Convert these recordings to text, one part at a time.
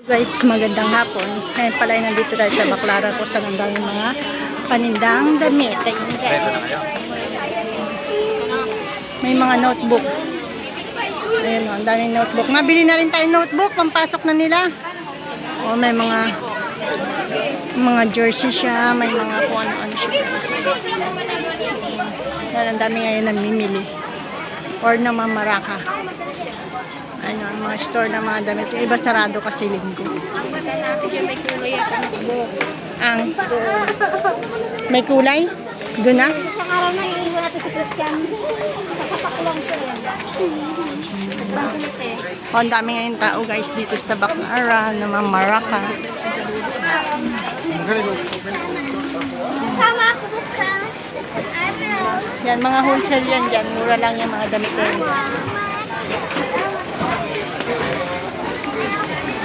Guys, magandang hapon. Ngayon pala ay nandito tayo sa Baclaran kung saan ang daming mga panindang damit. Ayun guys. May mga notebook. Ayun o, ang daming notebook. Mabili na rin tayo notebook. Pampasok na nila. O, may mga jersey siya. May mga kung ano-ano siya. Ayun, ang dami ngayon namimili. Or namamaraka. Ano, ang mga store ng mga damit. Yung iba sarado kasi linggo. Ang may kulay? Doon na? Isang araw na iiwan natin si Christian. Sasapakulong ko yan. Oh, ang dami ngayon tao guys dito sa Baclaran na mamaraka. Sama ako bukas. Yan, mga wholesale yan dyan. Mura lang yung mga damit yan guys.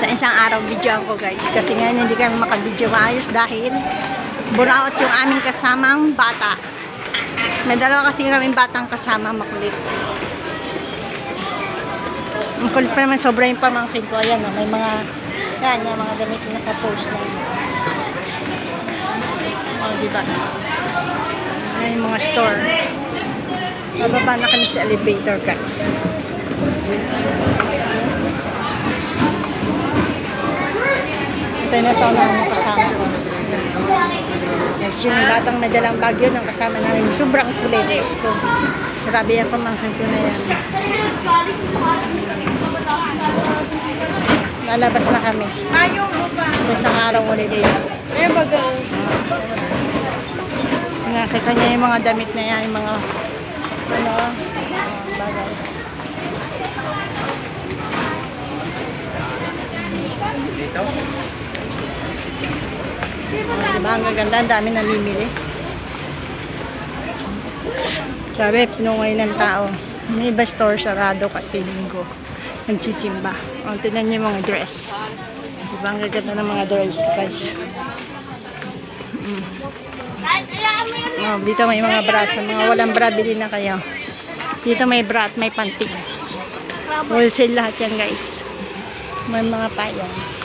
Sa isang araw video ako guys. Kasi ngayon hindi kami makabidyo maayos dahil buraot yung aming kasamang bata. May dalawa kasi kaming batang kasama makulit. Makulit pa naman sobra yung pamangkin ko. Ayan o, may mga yan, yung mga damit na naka-post na yun. O, diba? Yan yung mga store. Bababa na kami sa elevator guys. Ito na sa unang kasama ko. Yes, yung batang may dalang bagyo ng kasama namin. Sobrang kulay ko. Grabe yan pamangkin ko na yan. Lalabas na kami. Isang araw ulit din. Nakita niya yung mga damit na yan. Yung mga bagay. Dito? Diba, ang gaganda, ang dami namimili. Sabi, pinungay ng tao. May iba store sarado kasi linggo. Nagsisimba. O, tignan niyo yung mga dress. Diba, ang gaganda ng mga dress, guys. O, dito may mga bra. Sa mga walang bra, bili na kayo. Dito may bra at may pantig. Wholesale lahat yan, guys. May mga payong.